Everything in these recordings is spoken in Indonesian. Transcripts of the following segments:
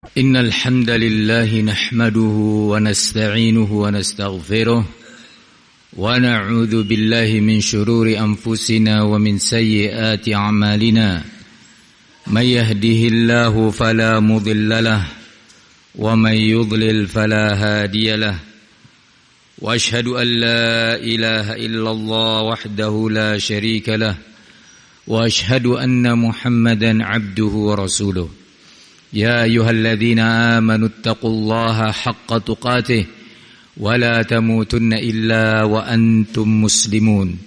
إن الحمد لله نحمده ونستعينه ونستغفره ونعوذ بالله من شرور أنفسنا ومن سيئات أعمالنا من يهده الله فلا مضل له ومن يضلل فلا هادي له وأشهد أن لا إله إلا الله وحده لا شريك له وأشهد أن محمدا عبده ورسوله يا أيها الذين آمنوا اتقوا الله حق تقاته ولا تموتن إلا وأنتم مسلمون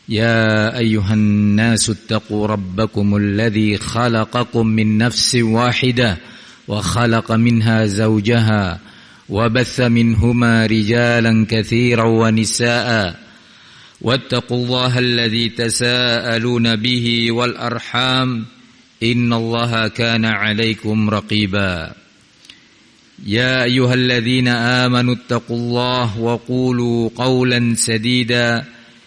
يا أيها الناس اتقوا ربكم الذي خلقكم من نفس واحدة وخلق منها زوجها وبث منهما رجالا كثيرا ونساء واتقوا الله الذي تساءلون به والأرحام إن الله كان عليكم رقيبا يا أيها الذين آمنوا اتقوا الله وقولوا قولا سديدا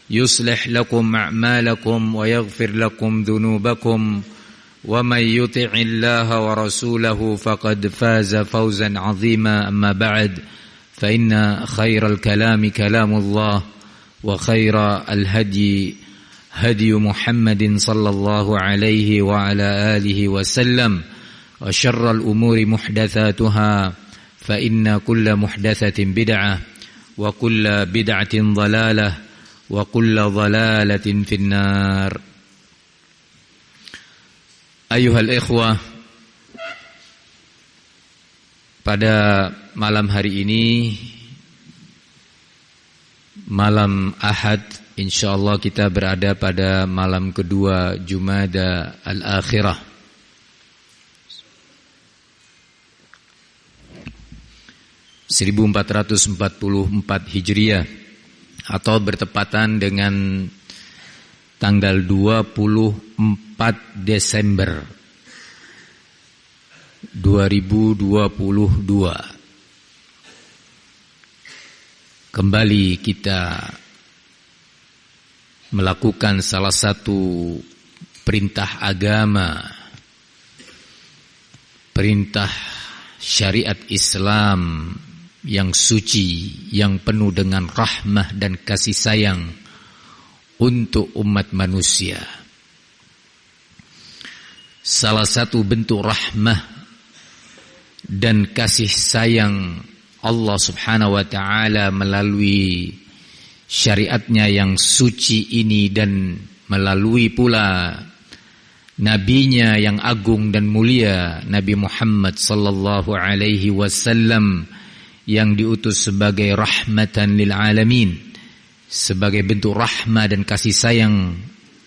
يصلح لكم أعمالكم ويغفر لكم ذنوبكم ومن يطع الله ورسوله فقد فاز فوزا عظيما أما بعد فإن خير الكلام كلام الله وخير الهدي هدي محمد صلى الله عليه وعلى آله وسلم وشر الأمور محدثاتها فإن كل محدثة بدعة وكل بدعة ضلالة وكل ضلالة في النار. أيها الإخوة, pada malam hari ini, malam Ahad, insyaallah kita berada pada malam kedua Jumada Al-Akhirah 1444 Hijriah, atau bertepatan dengan tanggal 24 Desember 2022. Kembali kita melakukan salah satu perintah agama, perintah syariat Islam yang suci, yang penuh dengan rahmah dan kasih sayang untuk umat manusia. Salah satu bentuk rahmah dan kasih sayang Allah Subhanahu wa ta'ala melalui syariatnya yang suci ini, dan melalui pula nabinya yang agung dan mulia, Nabi Muhammad sallallahu alaihi wasallam, yang diutus sebagai rahmatan lil alamin, sebagai bentuk rahmah dan kasih sayang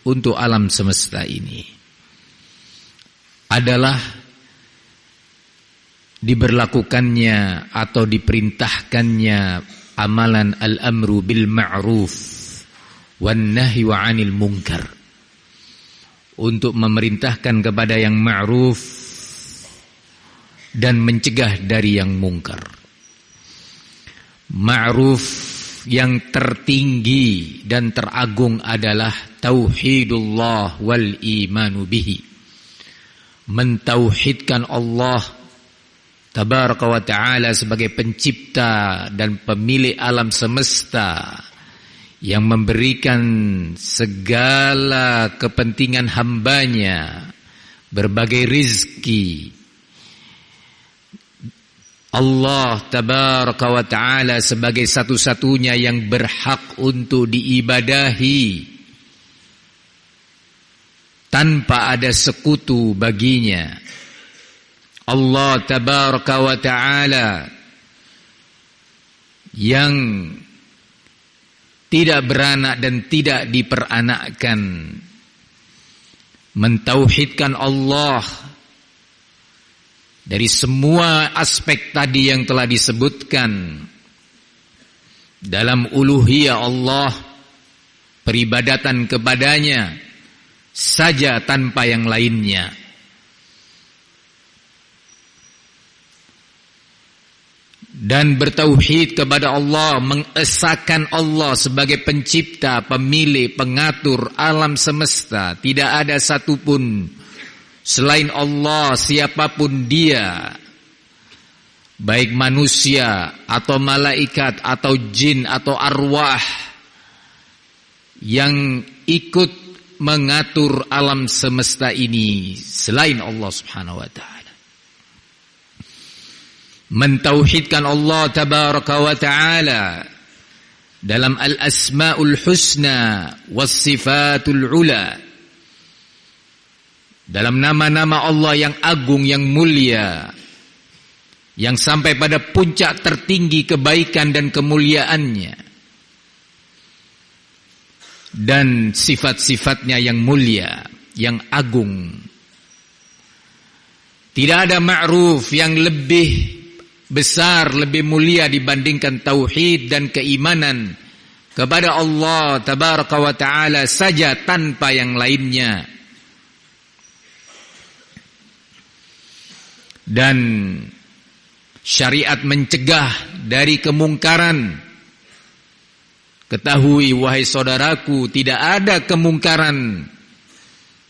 untuk alam semesta ini, adalah diberlakukannya atau diperintahkannya amalan al-amru bil ma'ruf wan nahyu 'anil munkar, untuk memerintahkan kepada yang ma'ruf dan mencegah dari yang mungkar. Ma'ruf yang tertinggi dan teragung adalah tauhidullah wal imanu bihi, mentauhidkan Allah Tabaraka wa ta'ala sebagai pencipta dan pemilik alam semesta, yang memberikan segala kepentingan hambanya, berbagai rizki. Allah Tabaraka wa ta'ala sebagai satu-satunya yang berhak untuk diibadahi, tanpa ada sekutu baginya. Allah Tabaraka wa ta'ala yang tidak beranak dan tidak diperanakkan, mentauhidkan Allah dari semua aspek tadi yang telah disebutkan dalam uluhiyah Allah, peribadatan kepadanya saja tanpa yang lainnya. Dan bertauhid kepada Allah, mengesahkan Allah sebagai pencipta, pemilik, pengatur alam semesta. Tidak ada satupun selain Allah, siapapun dia, baik manusia atau malaikat atau jin atau arwah yang ikut mengatur alam semesta ini selain Allah Subhanahu wa taala. Mentauhidkan Allah tabaraka wa taala dalam al-asmaul husna was sifatul ula, dalam nama-nama Allah yang agung, yang mulia, yang sampai pada puncak tertinggi kebaikan dan kemuliaannya, dan sifat-sifatnya yang mulia, yang agung. Tidak ada ma'ruf yang lebih besar, lebih mulia dibandingkan tauhid dan keimanan kepada Allah tabaraka wa taala saja tanpa yang lainnya. Dan syariat mencegah dari kemungkaran. Ketahui wahai saudaraku, tidak ada kemungkaran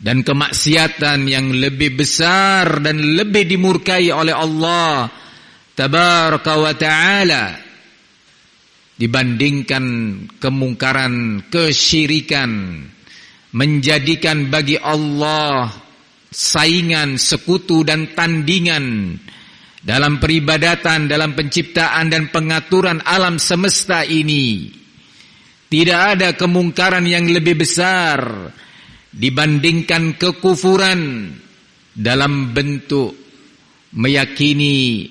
dan kemaksiatan yang lebih besar dan lebih dimurkai oleh Allah tabaraka wa ta'ala dibandingkan kemungkaran kesyirikan, menjadikan bagi Allah saingan, sekutu dan tandingan dalam peribadatan, dalam penciptaan dan pengaturan alam semesta ini. Tidak ada kemungkaran yang lebih besar dibandingkan kekufuran dalam bentuk meyakini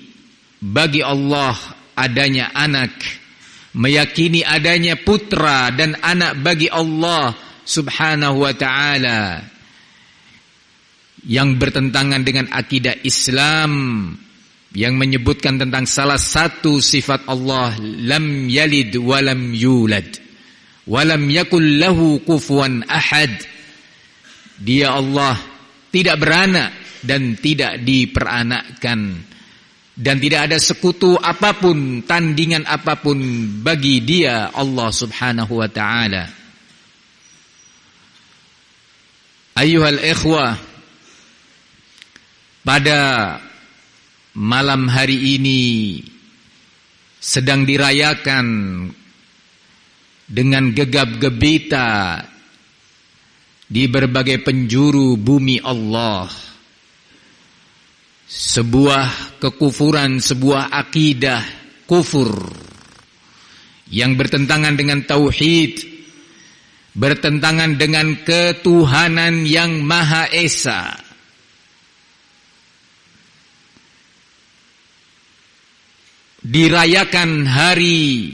bagi Allah adanya anak, meyakini adanya putra dan anak bagi Allah Subhanahu wa ta'ala, yang bertentangan dengan akidah Islam yang menyebutkan tentang salah satu sifat Allah, lam yalid walam yulad walam yakul lahu kufuwan ahad. Dia Allah tidak beranak dan tidak diperanakkan, dan tidak ada sekutu apapun, tandingan apapun bagi dia Allah Subhanahu wa ta'ala. Ayyuhal ikhwah, pada malam hari ini sedang dirayakan dengan gegap gempita di berbagai penjuru bumi Allah sebuah kekufuran, sebuah akidah kufur yang bertentangan dengan tauhid, bertentangan dengan ketuhanan yang Maha Esa. Dirayakan hari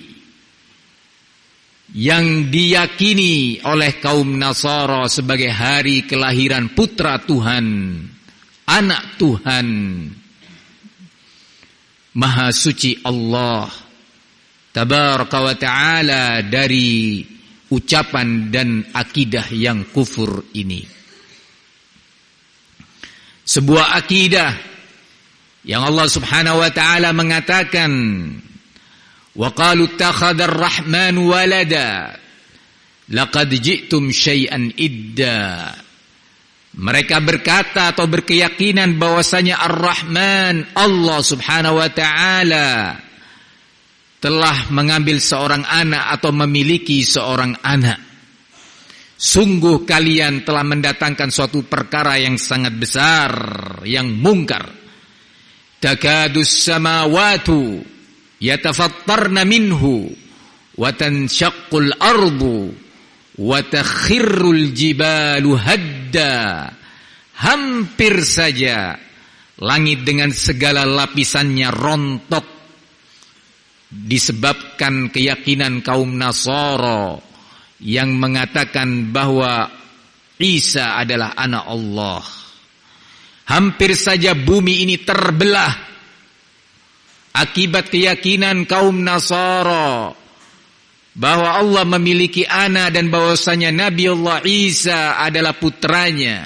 yang diyakini oleh kaum Nasara sebagai hari kelahiran putra Tuhan, anak Tuhan Maha Suci Allah tabaraka wa ta'ala dari ucapan dan akidah yang kufur ini. Sebuah akidah yang Allah Subhanahu wa ta'ala mengatakan, wa qalu ittakhadar rahmanu walada laqad ji'tum syai'an idda. Mereka berkata atau berkeyakinan bahwasanya Ar-Rahman, Allah Subhanahu wa ta'ala, telah mengambil seorang anak atau memiliki seorang anak. Sungguh kalian telah mendatangkan suatu perkara yang sangat besar, yang mungkar. Takadus samawatu yatafattarna minhu wa tanshaqqul ardu wa takhirrul jibalu hadda. Hampir saja langit dengan segala lapisannya rontok disebabkan keyakinan kaum Nasara yang mengatakan bahwa Isa adalah anak Allah. Hampir saja bumi ini terbelah akibat keyakinan kaum Nasara bahwa Allah memiliki anak dan bahwasanya Nabi Allah Isa adalah putranya.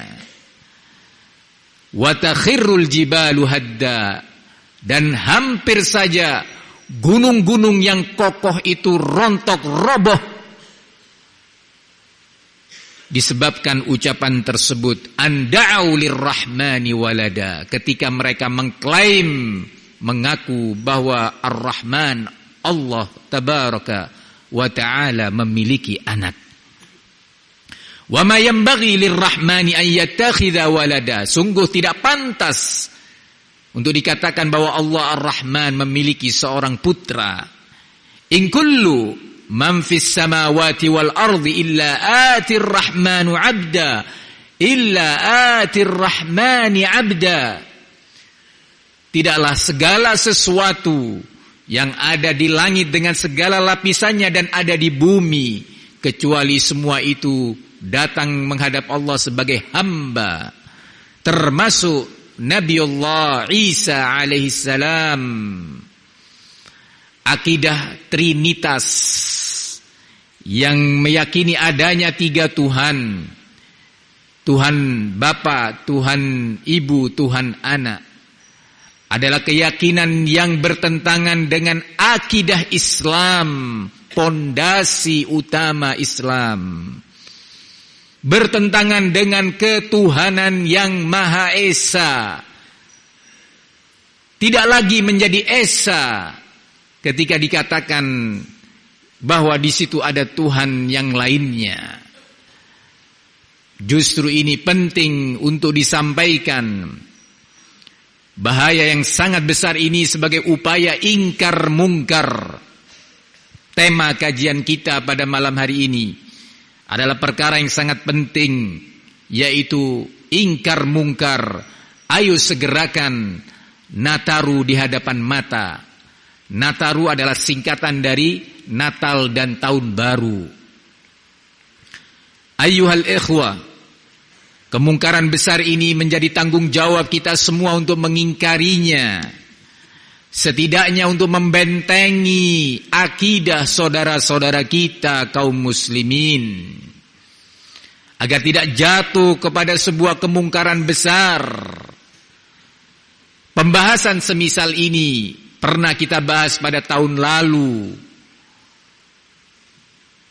Wa takhirrul jibalu hadda, dan hampir saja gunung-gunung yang kokoh itu rontok roboh disebabkan ucapan tersebut, anda'u lirrahmani walada, ketika mereka mengklaim mengaku bahwa Ar-Rahman, Allah tabaraka wa ta'ala, memiliki anak. Wa ma yanbaghi lir-rahmani an yattakhidha walada. Sungguh tidak pantas untuk dikatakan bahwa Allah Ar-Rahman memiliki seorang putra. In kullu man fis samawati wal ardi illa atir rahmanu 'abda, illa atir rahmani 'abda. Tidaklah segala sesuatu yang ada di langit dengan segala lapisannya dan ada di bumi, kecuali semua itu datang menghadap Allah sebagai hamba, termasuk Nabiullah Isa alaihissalam. Akidah Trinitas yang meyakini adanya 3 Tuhan, Tuhan Bapa, Tuhan Ibu, Tuhan Anak, adalah keyakinan yang bertentangan dengan akidah Islam, pondasi utama Islam. Bertentangan dengan ketuhanan yang Maha Esa. Tidak lagi menjadi Esa ketika dikatakan bahwa di situ ada Tuhan yang lainnya. Justru ini penting untuk disampaikan. Bahaya yang sangat besar ini sebagai upaya ingkar mungkar. Tema kajian kita pada malam hari ini adalah perkara yang sangat penting, yaitu ingkar mungkar. Ayo segerakan Nataru di hadapan mata. Nataru adalah singkatan dari Natal dan Tahun Baru. Ayyuhal ikhwah, kemungkaran besar ini menjadi tanggung jawab kita semua untuk mengingkarinya. Setidaknya untuk membentengi akidah saudara-saudara kita kaum muslimin, agar tidak jatuh kepada sebuah kemungkaran besar. Pembahasan semisal ini pernah kita bahas pada tahun lalu,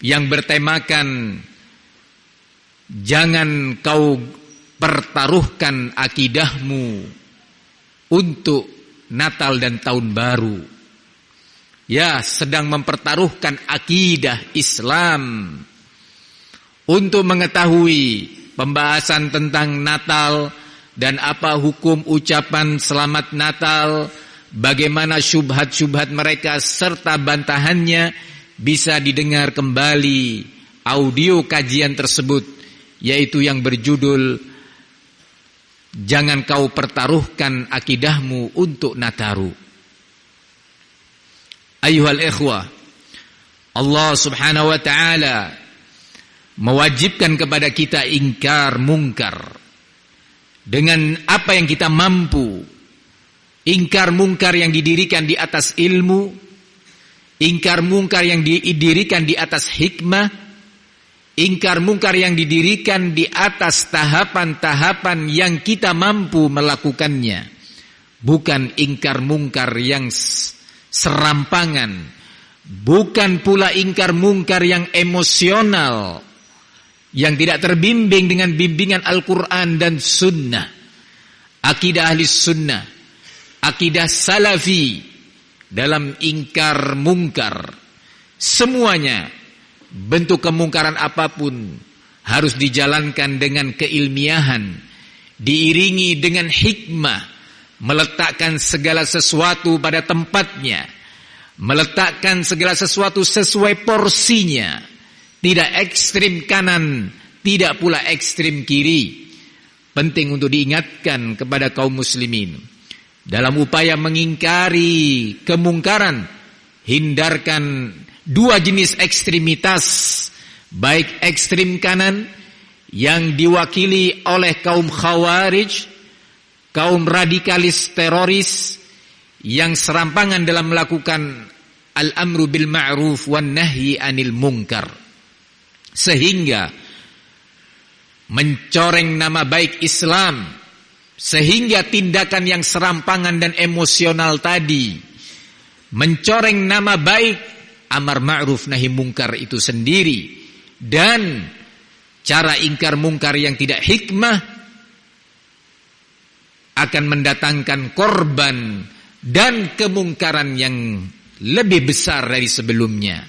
yang bertemakan jangan kau pertaruhkan akidahmu untuk Natal dan Tahun Baru. Ya, sedang mempertaruhkan akidah Islam untuk mengetahui pembahasan tentang Natal dan apa hukum ucapan Selamat Natal, bagaimana syubhat-syubhat mereka serta bantahannya. Bisa didengar kembali audio kajian tersebut, yaitu yang berjudul Jangan kau pertaruhkan akidahmu untuk Nataru. Ayyuhal ikhwah, Allah subhanahu wa ta'ala mewajibkan kepada kita ingkar mungkar dengan apa yang kita mampu. Ingkar mungkar yang didirikan di atas ilmu, ingkar mungkar yang didirikan di atas hikmah, ingkar mungkar yang didirikan di atas tahapan-tahapan yang kita mampu melakukannya. Bukan ingkar mungkar yang serampangan, bukan pula ingkar mungkar yang emosional, yang tidak terbimbing dengan bimbingan Al-Quran dan Sunnah. Akidah ahli sunnah, akidah salafi dalam ingkar mungkar, semuanya bentuk kemungkaran apapun harus dijalankan dengan keilmiahan, diiringi dengan hikmah, meletakkan segala sesuatu pada tempatnya, meletakkan segala sesuatu sesuai porsinya, tidak ekstrim kanan, tidak pula ekstrim kiri. Penting untuk diingatkan kepada kaum muslimin dalam upaya mengingkari kemungkaran. Hindarkan 2 jenis ekstremitas, baik ekstrim kanan yang diwakili oleh kaum khawarij, kaum radikalis teroris yang serampangan dalam melakukan al-amru bil ma'ruf wan nahyi anil munkar, sehingga mencoreng nama baik Islam, sehingga tindakan yang serampangan dan emosional tadi mencoreng nama baik amar ma'ruf nahi mungkar itu sendiri, dan cara ingkar mungkar yang tidak hikmah akan mendatangkan korban dan kemungkaran yang lebih besar dari sebelumnya.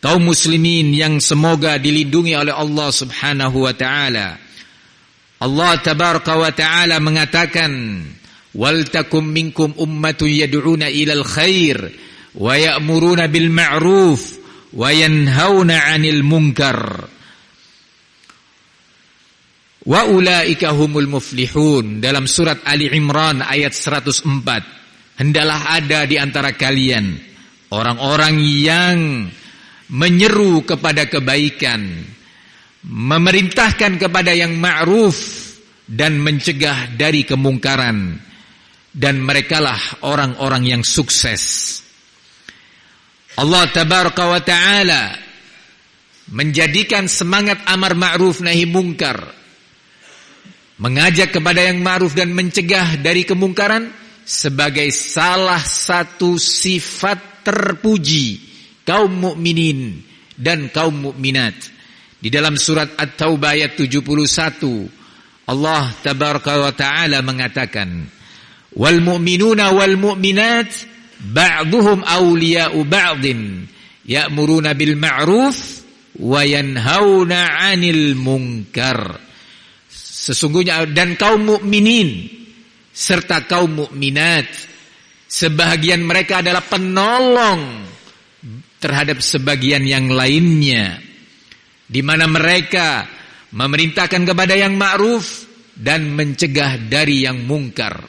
Kaum muslimin yang semoga dilindungi oleh Allah Subhanahu wa taala. Allah tabaraka wa taala mengatakan, "Wal takum minkum ummatun yad'una ilal khair wa ya'muruna bil ma'ruf wa yanhauna 'anil munkar. Wa ulaika humul muflihun." Dalam surat Ali Imran ayat 104. Hendaklah ada di antara kalian orang-orang yang menyeru kepada kebaikan, memerintahkan kepada yang ma'ruf dan mencegah dari kemungkaran, dan merekalah orang-orang yang sukses. Allah tabaraka wa taala menjadikan semangat amar ma'ruf nahi mungkar, mengajak kepada yang ma'ruf dan mencegah dari kemungkaran sebagai salah satu sifat terpuji kaum mukminin dan kaum mukminat. Di dalam surat At-Taubah ayat 71, Allah tabaraka wa taala mengatakan, "Wal mu'minuna wal mu'minat ba'duhum awliya'u ba'din ya'muruna bil ma'ruf wa yanhauna 'anil munkar." Sesungguhnya dan kaum mukminin serta kaum mukminat, sebahagian mereka adalah penolong terhadap sebagian yang lainnya, di mana mereka memerintahkan kepada yang ma'ruf dan mencegah dari yang mungkar.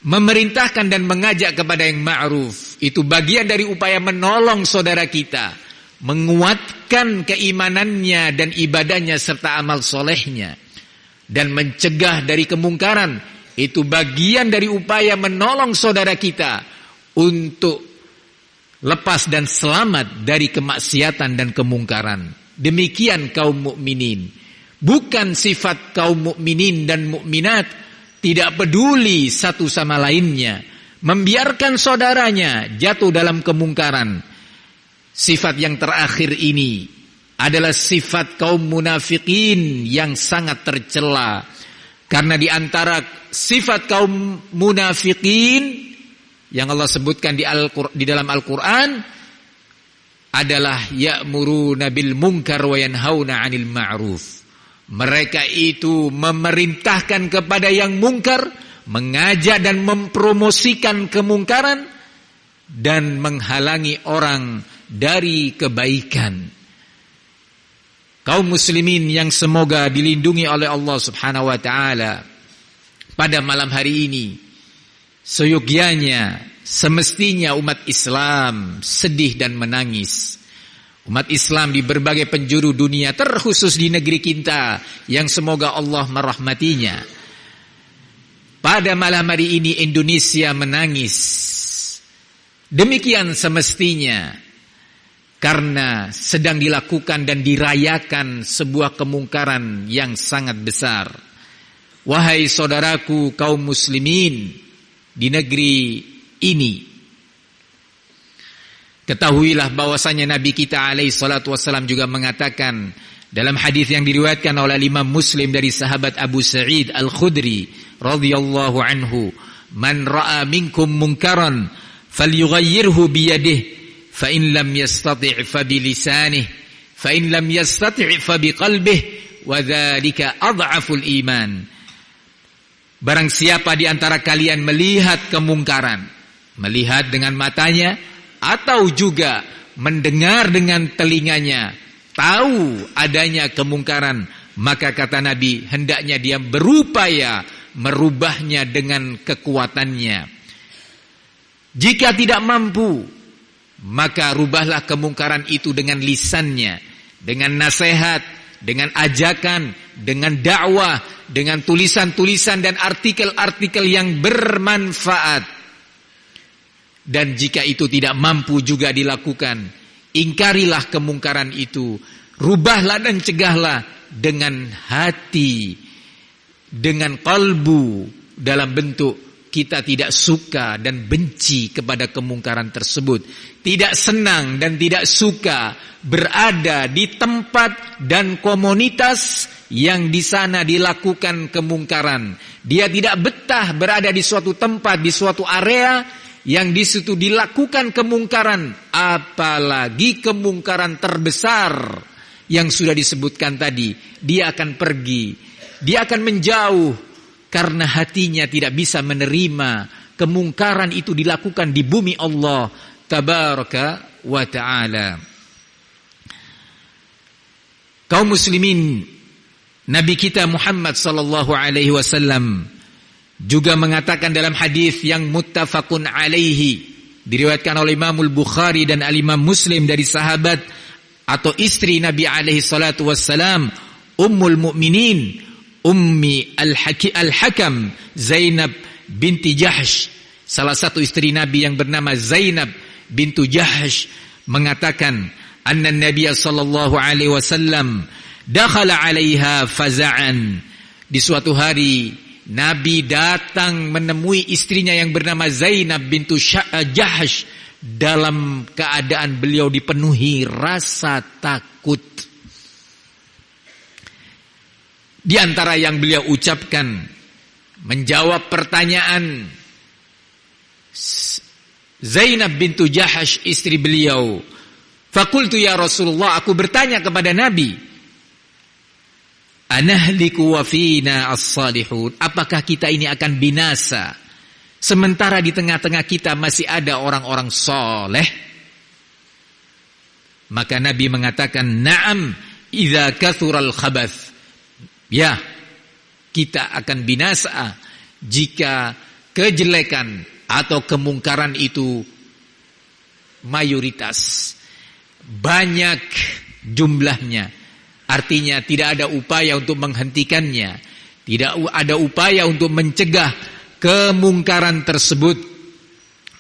Memerintahkan dan mengajak kepada yang ma'ruf itu bagian dari upaya menolong saudara kita, menguatkan keimanannya dan ibadahnya serta amal solehnya. Dan mencegah dari kemungkaran itu bagian dari upaya menolong saudara kita untuk lepas dan selamat dari kemaksiatan dan kemungkaran. Demikian kaum mukminin. Bukan sifat kaum mukminin dan mukminat tidak peduli satu sama lainnya, membiarkan saudaranya jatuh dalam kemungkaran. Sifat yang terakhir ini adalah sifat kaum munafikin yang sangat tercela. Karena di antara sifat kaum munafikin yang Allah sebutkan di dalam Al-Quran adalah ya'muruna bil munkar wa yanhauna 'anil ma'ruf. Mereka itu memerintahkan kepada yang mungkar, mengajak dan mempromosikan kemungkaran, dan menghalangi orang dari kebaikan. Kaum muslimin yang semoga dilindungi oleh Allah Subhanahu wa taala, pada malam hari ini seyogyanya, semestinya umat Islam sedih dan menangis. Umat Islam di berbagai penjuru dunia, terkhusus di negeri kita yang semoga Allah merahmatinya. Pada malam hari ini Indonesia menangis. Demikian semestinya, karena sedang dilakukan dan dirayakan sebuah kemungkaran yang sangat besar. Wahai saudaraku kaum muslimin di negeri ini, ketahuilah bahwasanya Nabi kita alaihi salatu wassalam juga mengatakan dalam hadis yang diriwayatkan oleh Imam Muslim dari sahabat Abu Sa'id Al-Khudri radhiyallahu anhu, "Man ra'a minkum munkaran falyughayyirhu biyadihi, fa in lam yastati' fa bilisanihi, fa in lam yastati' fa biqalbihi, wa dzalika adhaful iman." Barang siapa di antara kalian melihat kemungkaran, melihat dengan matanya atau juga mendengar dengan telinganya, tahu adanya kemungkaran, maka kata Nabi, hendaknya dia berupaya merubahnya dengan kekuatannya. Jika tidak mampu, maka rubahlah kemungkaran itu dengan lisannya, dengan nasihat, dengan ajakan, dengan dakwah, dengan tulisan-tulisan dan artikel-artikel yang bermanfaat. Dan jika itu tidak mampu juga dilakukan, ingkarilah kemungkaran itu, rubahlah dan cegahlah dengan hati, dengan kalbu, dalam bentuk kita tidak suka dan benci kepada kemungkaran tersebut, tidak senang dan tidak suka berada di tempat dan komunitas yang di sana dilakukan kemungkaran. Dia tidak betah berada di suatu tempat, di suatu area yang di situ dilakukan kemungkaran, apalagi kemungkaran terbesar yang sudah disebutkan tadi. Dia akan pergi, dia akan menjauh, karena hatinya tidak bisa menerima kemungkaran itu dilakukan di bumi Allah tabaraka wa ta'ala. Kaum muslimin, Nabi kita Muhammad sallallahu alaihi wasallam juga mengatakan dalam hadis yang muttafaqun alaihi, diriwayatkan oleh Imamul Bukhari dan Al-Imam Muslim dari sahabat atau istri Nabi alaihi salatu wassalam, Ummul Mukminin Ummi Al-Hakam Zainab binti Jahsh. Salah satu istri Nabi yang bernama Zainab bintu Jahsh mengatakan, anna Nabi sallallahu alaihi wasallam dakhala 'alaiha faza'an. Di suatu hari Nabi datang menemui istrinya yang bernama Zainab bintu Jahsh dalam keadaan beliau dipenuhi rasa takut. Di antara yang beliau ucapkan, menjawab pertanyaan Zainab bintu Jahsh, istri beliau, faqultu ya Rasulullah, aku bertanya kepada Nabi, anahliku wa fina as-salihun, apakah kita ini akan binasa sementara di tengah-tengah kita masih ada orang-orang soleh? Maka Nabi mengatakan, na'am idza kathural khabath. Ya, kita akan binasa jika kejelekan atau kemungkaran itu mayoritas, banyak jumlahnya. Artinya tidak ada upaya untuk menghentikannya, tidak ada upaya untuk mencegah kemungkaran tersebut.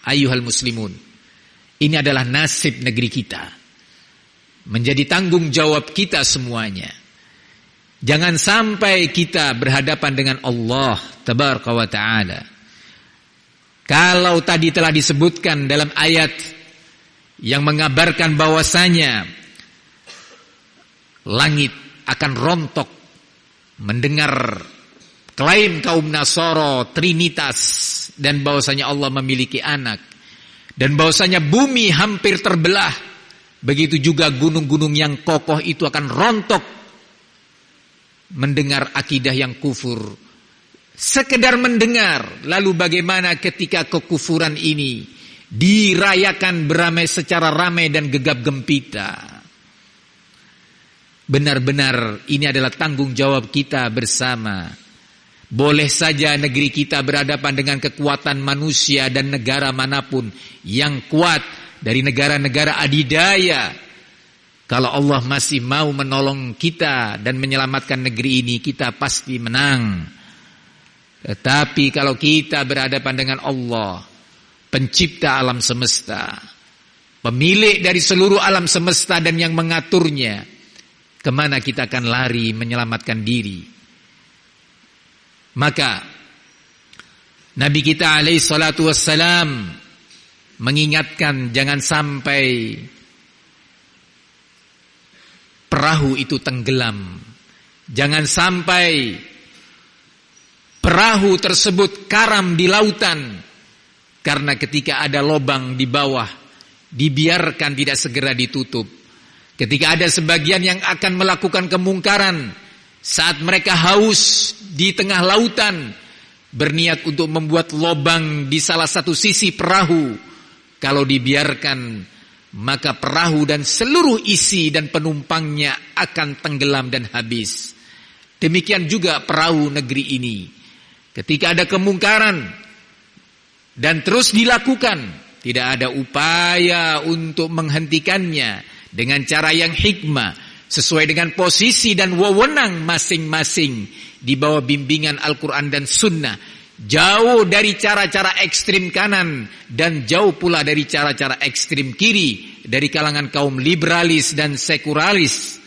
Ayyuhal muslimun, ini adalah nasib negeri kita, menjadi tanggung jawab kita semuanya. Jangan sampai kita berhadapan dengan Allah tabaraka wa ta'ala. Kalau tadi telah disebutkan dalam ayat yang mengabarkan bahwasanya langit akan rontok mendengar klaim kaum Nasara Trinitas dan bahwasanya Allah memiliki anak, dan bahwasanya bumi hampir terbelah, begitu juga gunung-gunung yang kokoh itu akan rontok mendengar akidah yang kufur. Sekedar mendengar, lalu bagaimana ketika kekufuran ini dirayakan beramai secara ramai dan gegap gempita? Benar-benar ini adalah tanggung jawab kita bersama. Boleh saja negeri kita berhadapan dengan kekuatan manusia dan negara manapun yang kuat dari negara-negara adidaya. Kalau Allah masih mau menolong kita dan menyelamatkan negeri ini, kita pasti menang. Tetapi kalau kita berhadapan dengan Allah, pencipta alam semesta, pemilik dari seluruh alam semesta dan yang mengaturnya, kemana kita akan lari menyelamatkan diri? Maka Nabi kita alaihi salatu wassalam mengingatkan jangan sampai perahu itu tenggelam. Jangan sampai perahu tersebut karam di lautan, karena ketika ada lubang di bawah dibiarkan tidak segera ditutup. Ketika ada sebagian yang akan melakukan kemungkaran saat mereka haus di tengah lautan, berniat untuk membuat lubang di salah satu sisi perahu, kalau dibiarkan maka perahu dan seluruh isi dan penumpangnya akan tenggelam dan habis. Demikian juga perahu negeri ini. Ketika ada kemungkaran dan terus dilakukan, tidak ada upaya untuk menghentikannya dengan cara yang hikmah, sesuai dengan posisi dan wewenang masing-masing di bawah bimbingan Al-Quran dan Sunnah, jauh dari cara-cara ekstrim kanan dan jauh pula dari cara-cara ekstrim kiri dari kalangan kaum liberalis dan sekularis,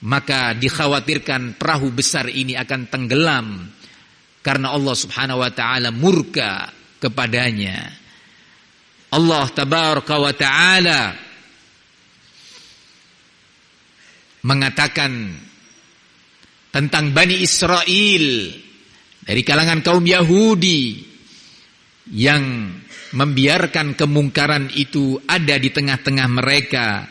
maka dikhawatirkan perahu besar ini akan tenggelam karena Allah Subhanahu wa taala murka kepadanya. Allah tabaraka wa taala mengatakan tentang Bani Israel dari kalangan kaum Yahudi yang membiarkan kemungkaran itu ada di tengah-tengah mereka,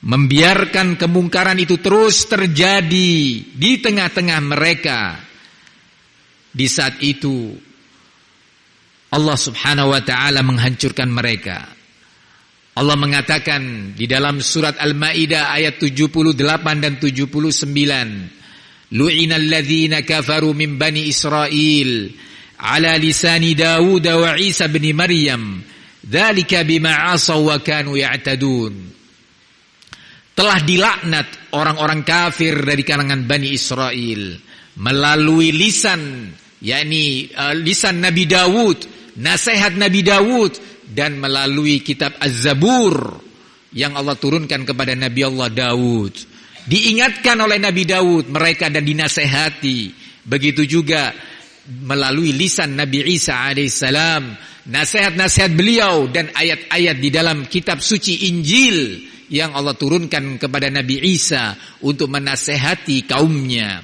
membiarkan kemungkaran itu terus terjadi di tengah-tengah mereka. Di saat itu Allah Subhanahu wa taala menghancurkan mereka. Allah mengatakan di dalam surat Al-Maidah ayat 78 dan 79, lu'inal ladzina kafaru min bani Israil ala lisani Dawud wa Isa bin Maryam dzalika bima 'asaw wa kanu ya'tadun. Telah dilaknat orang-orang kafir dari kalangan Bani Israel melalui lisan, yakni lisan Nabi Dawud, nasihat Nabi Dawud, dan melalui kitab Az-Zabur yang Allah turunkan kepada Nabi Allah Dawud. Diingatkan oleh Nabi Dawud mereka dan dinasehati. Begitu juga melalui lisan Nabi Isa alaihissalam, nasihat-nasihat beliau dan ayat-ayat di dalam kitab suci Injil yang Allah turunkan kepada Nabi Isa untuk menasehati kaumnya.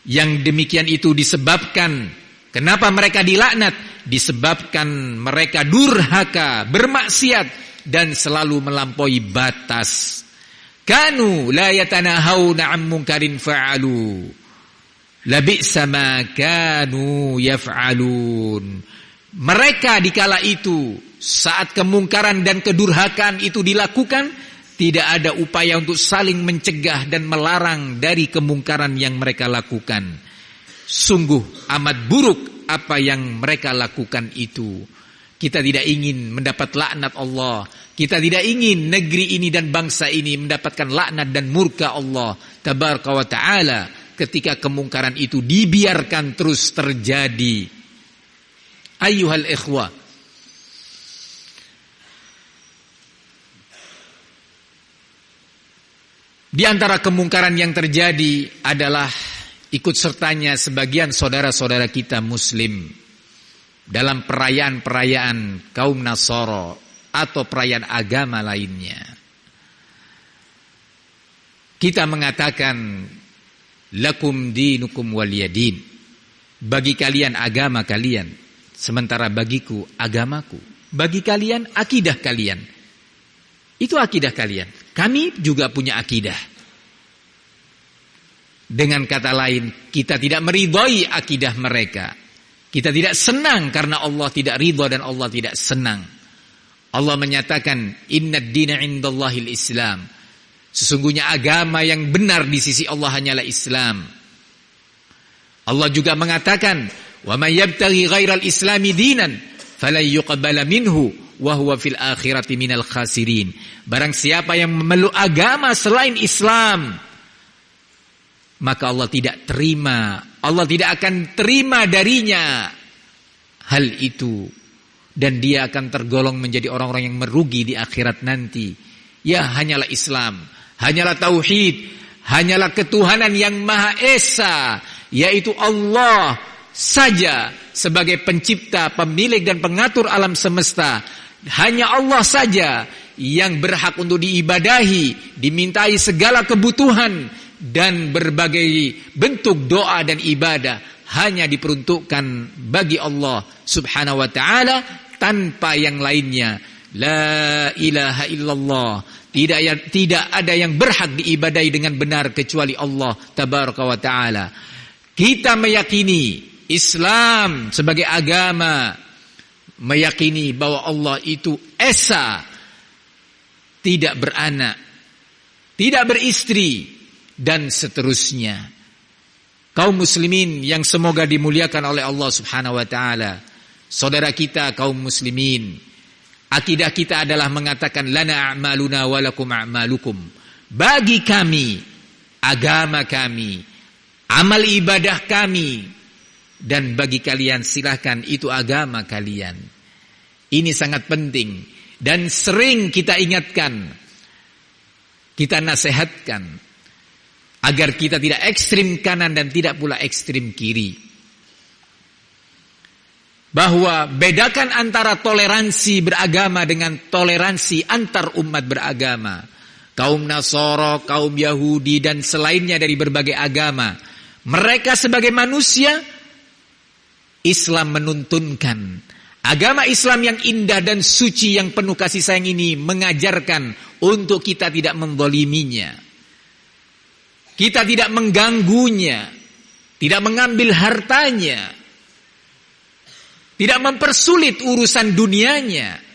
Yang demikian itu disebabkan, kenapa mereka dilaknat? Disebabkan mereka durhaka, bermaksiat dan selalu melampaui batas. Kanu la yatanahawna 'an munkarin fa'alu labi'sa ma kanu yaf'alun. Mereka dikala itu saat kemungkaran dan kedurhakaan itu dilakukan, tidak ada upaya untuk saling mencegah dan melarang dari kemungkaran yang mereka lakukan. Sungguh amat buruk apa yang mereka lakukan itu. Kita tidak ingin mendapat laknat Allah. Kita tidak ingin negeri ini dan bangsa ini mendapatkan laknat dan murka Allah tabaraka wa ta'ala ketika kemungkaran itu dibiarkan terus terjadi. Ayyuhal ikhwah, di antara kemungkaran yang terjadi adalah ikut sertanya sebagian saudara-saudara kita muslim dalam perayaan-perayaan kaum Nasara atau perayaan agama lainnya. Kita mengatakan lakum dinukum waliyadin, bagi kalian agama kalian, sementara bagiku agamaku. Bagi kalian akidah kalian, itu akidah kalian, kami juga punya akidah. Dengan kata lain, kita tidak meridhai akidah mereka. Kita tidak senang karena Allah tidak ridha dan Allah tidak senang. Allah menyatakan, innad dina indallahil Islam. Sesungguhnya agama yang benar di sisi Allah hanyalah Islam. Allah juga mengatakan, wa may yabtaghi ghairal islami dinan falan yuqbala minhu wa huwa fil akhirati minal khasirin. Barang siapa yang memeluk agama selain Islam, maka Allah tidak terima, Allah tidak akan terima darinya hal itu, dan dia akan tergolong menjadi orang-orang yang merugi di akhirat nanti. Ya, hanyalah Islam, hanyalah tauhid, hanyalah ketuhanan yang Maha Esa, yaitu Allah saja sebagai pencipta, pemilik dan pengatur alam semesta. Hanya Allah saja yang berhak untuk diibadahi, dimintai segala kebutuhan, dan berbagai bentuk doa dan ibadah hanya diperuntukkan bagi Allah Subhanahu wa ta'ala tanpa yang lainnya. La ilaha illallah, tidak ada yang berhak diibadahi dengan benar kecuali Allah tabaraka wa ta'ala. Kita meyakini Islam sebagai agama, meyakini bahwa Allah itu esa, tidak beranak, tidak beristri, dan seterusnya. Kaum muslimin yang semoga dimuliakan oleh Allah Subhanahu wa ta'ala, saudara kita kaum muslimin, akidah kita adalah mengatakan lana a'maluna walakum a'malukum. Bagi kami agama kami, amal ibadah kami, dan bagi kalian silahkan itu agama kalian. Ini sangat penting dan sering kita ingatkan, kita nasihatkan agar kita tidak ekstrim kanan dan tidak pula ekstrim kiri. bahwa bedakan antara toleransi beragama dengan toleransi antar umat beragama. Kaum Nasara, kaum Yahudi dan selainnya dari berbagai agama, mereka sebagai manusia, Islam menuntunkan. Agama Islam yang indah dan suci yang penuh kasih sayang ini mengajarkan untuk kita tidak menzaliminya. Kita tidak mengganggunya, tidak mengambil hartanya, tidak mempersulit urusan dunianya.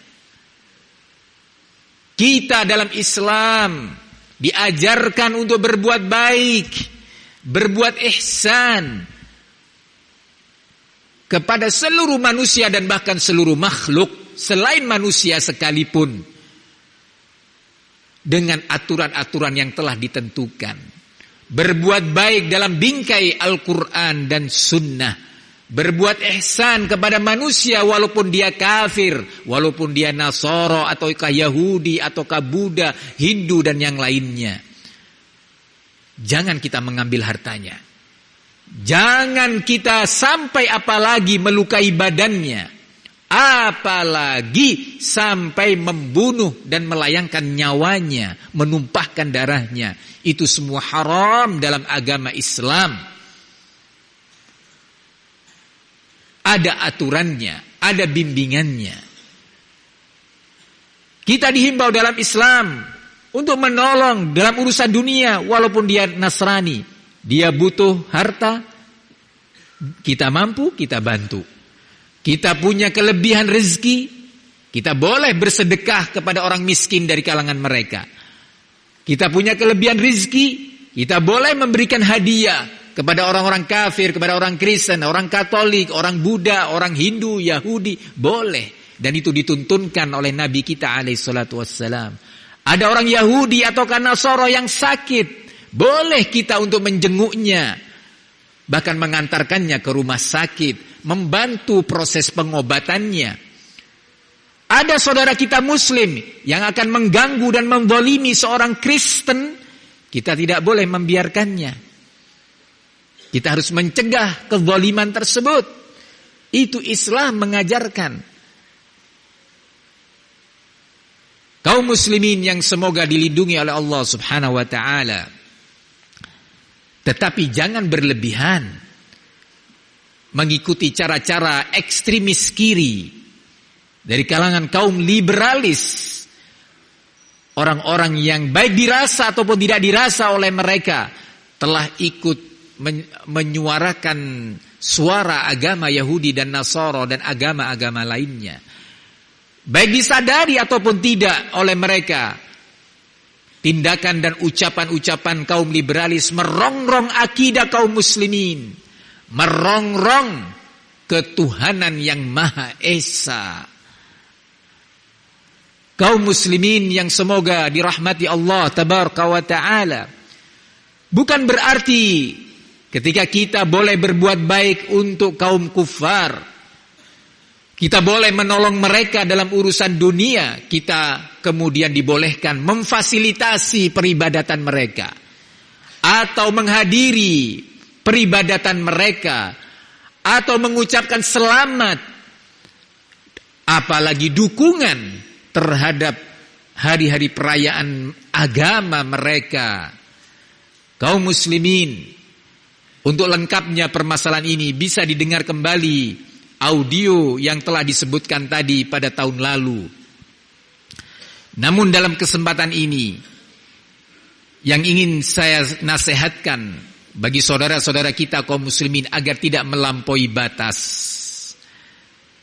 Kita dalam Islam diajarkan untuk berbuat baik, berbuat ihsan kepada seluruh manusia dan bahkan seluruh makhluk selain manusia sekalipun, dengan aturan-aturan yang telah ditentukan. Berbuat baik dalam bingkai Al-Quran dan Sunnah. Berbuat ihsan kepada manusia walaupun dia kafir, walaupun dia Nasara ataukah Yahudi ataukah Buddha, Hindu dan yang lainnya. Jangan kita mengambil hartanya. Jangan kita sampai apalagi melukai badannya, apalagi sampai membunuh dan melayangkan nyawanya, menumpahkan darahnya. Itu semua haram dalam agama Islam. Ada aturannya, ada bimbingannya. Kita dihimbau dalam Islam untuk menolong dalam urusan dunia walaupun dia Nasrani. Dia butuh harta, kita mampu, kita bantu. Kita punya kelebihan rezeki, kita boleh bersedekah kepada orang miskin dari kalangan mereka. Kita punya kelebihan rezeki, kita boleh memberikan hadiah kepada orang-orang kafir, kepada orang Kristen, orang Katolik, orang Buddha, orang Hindu, Yahudi, boleh. Dan itu dituntunkan oleh Nabi kita alaihi salatu wassalam. Ada orang Yahudi atau Nasara yang sakit, boleh kita untuk menjenguknya, bahkan mengantarkannya ke rumah sakit, membantu proses pengobatannya. Ada saudara kita Muslim yang akan mengganggu dan menzalimi seorang Kristen, kita tidak boleh membiarkannya. Kita harus mencegah kezaliman tersebut. Itu Islam mengajarkan. Kaum muslimin yang semoga dilindungi oleh Allah Subhanahu wa taala. Tetapi jangan berlebihan mengikuti cara-cara ekstremis kiri dari kalangan kaum liberalis. Orang-orang yang baik dirasa ataupun tidak dirasa oleh mereka telah ikut menyuarakan suara agama Yahudi dan Nasara dan agama-agama lainnya. Baik disadari ataupun tidak oleh mereka, tindakan dan ucapan-ucapan kaum liberalis merongrong akidah kaum muslimin, merongrong ketuhanan yang Maha Esa. Kaum muslimin yang semoga dirahmati Allah tabaraka wa ta'ala, bukan berarti ketika kita boleh berbuat baik untuk kaum kufar, kita boleh menolong mereka dalam urusan dunia, kita kemudian dibolehkan memfasilitasi peribadatan mereka atau menghadiri peribadatan mereka atau mengucapkan selamat, apalagi dukungan terhadap hari-hari perayaan agama mereka. Kaum muslimin, untuk lengkapnya permasalahan ini bisa didengar kembali audio yang telah disebutkan tadi pada tahun lalu. Namun dalam kesempatan ini yang ingin saya nasihatkan bagi saudara-saudara kita kaum muslimin agar tidak melampaui batas.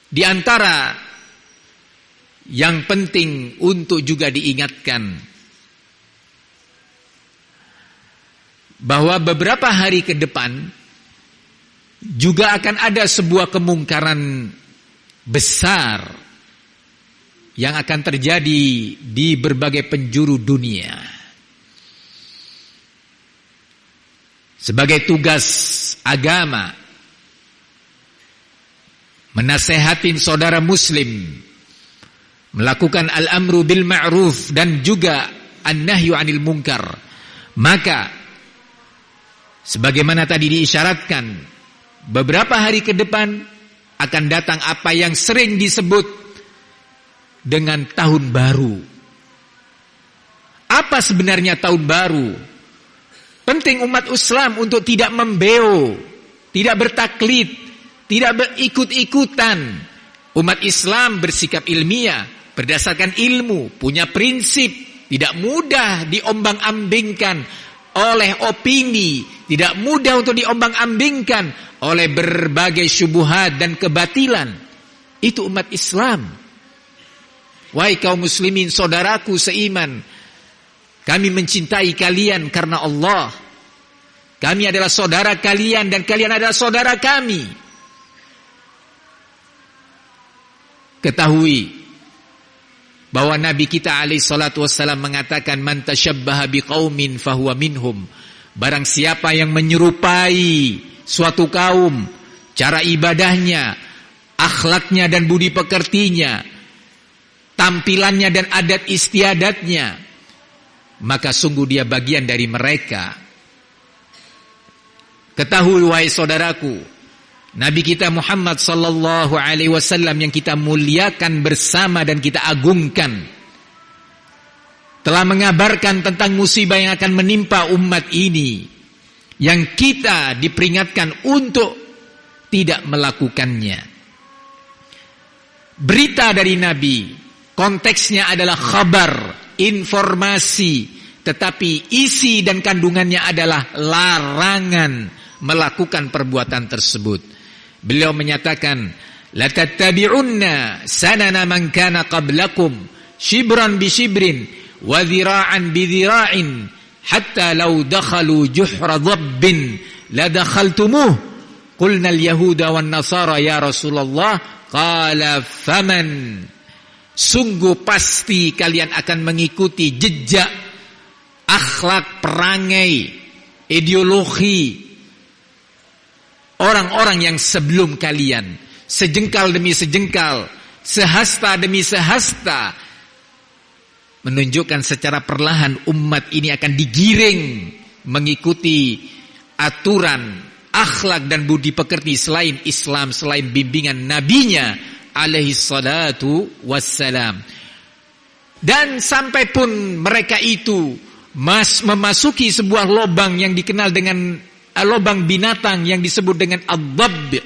Di antara yang penting untuk juga diingatkan bahwa beberapa hari ke depan juga akan ada sebuah kemungkaran besar yang akan terjadi di berbagai penjuru dunia. Sebagai tugas agama menasehatin saudara muslim melakukan al-amru bil ma'ruf dan juga an-nahyu 'anil munkar, maka sebagaimana tadi diisyaratkan, beberapa hari ke depan akan datang apa yang sering disebut dengan tahun baru. Apa sebenarnya tahun baru? Penting umat Islam untuk tidak membeo, tidak bertaklid, tidak berikut-ikutan. Umat Islam bersikap ilmiah, berdasarkan ilmu, punya prinsip, tidak mudah diombang-ambingkan oleh opini, tidak mudah untuk diombang-ambingkan oleh berbagai syubhat dan kebatilan. Itu umat Islam. Wahai kaum muslimin, saudaraku seiman, kami mencintai kalian karena Allah. Kami adalah saudara kalian dan kalian adalah saudara kami. Ketahui bahwa Nabi kita alaihi salatu wassalam mengatakan, man tasyabbaha biqaumin fahuwa minhum. Barang siapa yang menyerupai suatu kaum, cara ibadahnya, akhlaknya dan budi pekertinya, tampilannya dan adat istiadatnya, maka sungguh dia bagian dari mereka. Ketahui wahai saudaraku, Nabi kita Muhammad sallallahu alaihi wasallam yang kita muliakan bersama dan kita agungkan, telah mengabarkan tentang musibah yang akan menimpa umat ini, yang kita diperingatkan untuk tidak melakukannya. Berita dari Nabi, konteksnya adalah khabar, informasi, tetapi isi dan kandungannya adalah larangan melakukan perbuatan tersebut. Beliau menyatakan, la tattabi'unna sanana man kana qablakum shibran bi shibrin wa dhira'an bi dhira'in hatta law dakhalu juhra dhabbin la dakhaltumuh. Qulna al-yahuda wan nasara ya Rasulullah. Qala faman. Sungguh pasti kalian akan mengikuti jejak, akhlak, perangai, ideologi orang-orang yang sebelum kalian, sejengkal demi sejengkal, sehasta demi sehasta, menunjukkan secara perlahan umat ini akan digiring mengikuti aturan, akhlak dan budi pekerti selain Islam, selain bimbingan nabinya alaihi salatu wassalam. Dan sampai pun mereka itu memasuki sebuah lubang yang dikenal dengan lubang binatang yang disebut dengan ad-dhabb,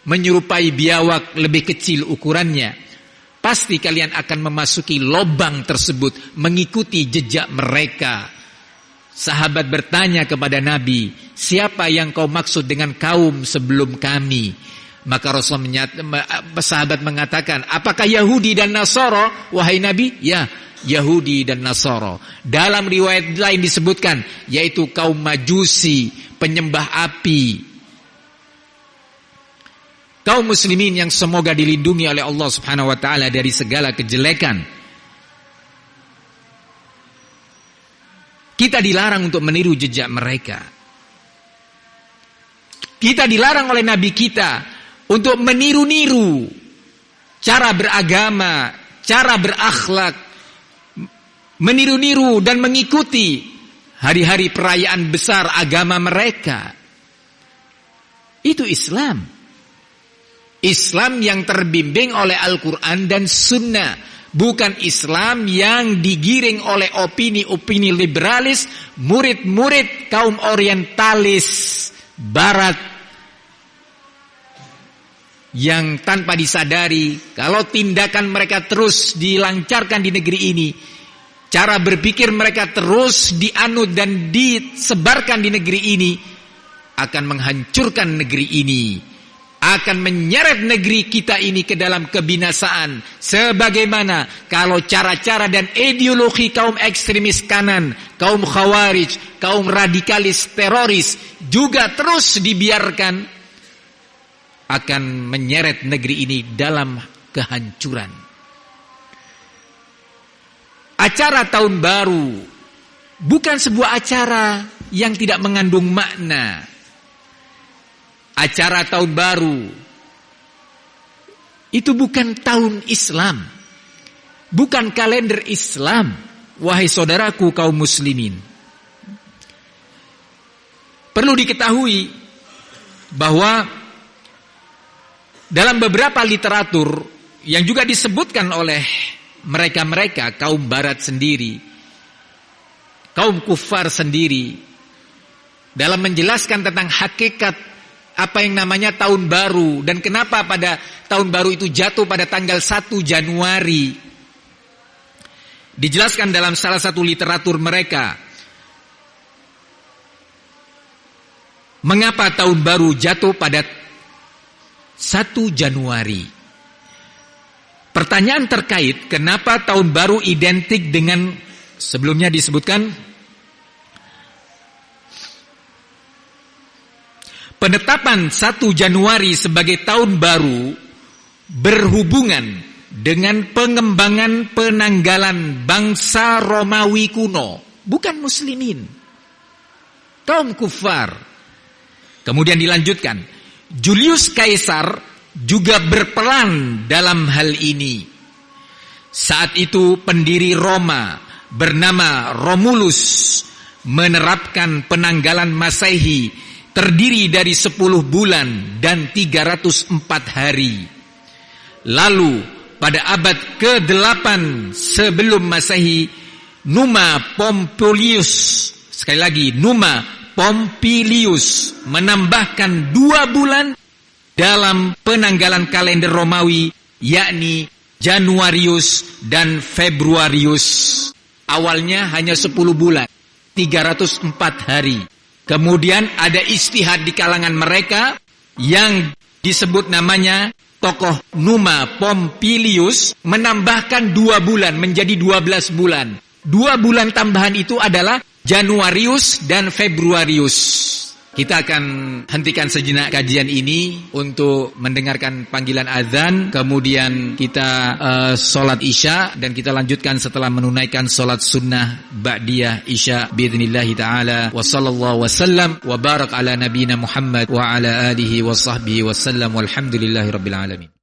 menyerupai biawak, lebih kecil ukurannya, pasti kalian akan memasuki lubang tersebut, mengikuti jejak mereka. Sahabat bertanya kepada Nabi, siapa yang kau maksud dengan kaum sebelum kami? Maka sahabat mengatakan, apakah Yahudi dan Nasara, wahai Nabi? Ya, Yahudi dan Nasara. Dalam riwayat lain disebutkan, yaitu kaum Majusi, penyembah api. Kaum muslimin yang semoga dilindungi oleh Allah Subhanahu wa taala dari segala kejelekan. Kita dilarang untuk meniru jejak mereka. Kita dilarang oleh Nabi kita untuk meniru-niru cara beragama, cara berakhlak, meniru-niru dan mengikuti hari-hari perayaan besar agama mereka. Itu Islam. Islam yang terbimbing oleh Al-Quran dan Sunnah. Bukan Islam yang digiring oleh opini-opini liberalis, murid-murid kaum orientalis Barat, yang tanpa disadari kalau tindakan mereka terus dilancarkan di negeri ini, cara berpikir mereka terus dianut dan disebarkan di negeri ini, akan menghancurkan negeri ini, akan menyeret negeri kita ini ke dalam kebinasaan. Sebagaimana kalau cara-cara dan ideologi kaum ekstremis kanan, kaum khawarij, kaum radikalis teroris juga terus dibiarkan, akan menyeret negeri ini dalam kehancuran. Acara tahun baru bukan sebuah acara yang tidak mengandung makna. Acara tahun baru itu bukan tahun Islam, bukan kalender Islam, wahai saudaraku kaum muslimin. Perlu diketahui bahwa dalam beberapa literatur yang juga disebutkan oleh mereka-mereka kaum barat sendiri, kaum kufar sendiri, dalam menjelaskan tentang hakikat apa yang namanya tahun baru dan kenapa pada tahun baru itu jatuh pada tanggal 1 Januari. Dijelaskan dalam salah satu literatur mereka, mengapa tahun baru jatuh pada 1 Januari. Pertanyaan terkait kenapa tahun baru identik dengan, sebelumnya disebutkan penetapan 1 Januari sebagai tahun baru berhubungan dengan pengembangan penanggalan bangsa Romawi kuno, bukan muslimin, kaum kufar. Kemudian dilanjutkan, Julius Kaisar juga berperan dalam hal ini. Saat itu pendiri Roma bernama Romulus menerapkan penanggalan Masehi terdiri dari 10 bulan dan 304 hari. Lalu pada abad ke-8 sebelum Masehi, Numa Pompilius, sekali lagi Numa Pompilius menambahkan 2 bulan dalam penanggalan kalender Romawi, yakni Januarius dan Februarius. Awalnya hanya 10 bulan, 304 hari. Kemudian ada ijtihad di kalangan mereka yang disebut namanya tokoh Numa Pompilius menambahkan 2 bulan menjadi 12 bulan. 2 bulan tambahan itu adalah Januarius dan Februarius. Kita akan hentikan sejenak kajian ini untuk mendengarkan panggilan azan, kemudian kita sholat isya, dan kita lanjutkan setelah menunaikan sholat sunnah ba'diyah isya biidhnillahi ta'ala. Wa sallallahu wasallam wa barak ala nabina Muhammad wa ala alihi wa sahbihi wasallam walhamdulillahi rabbil alamin.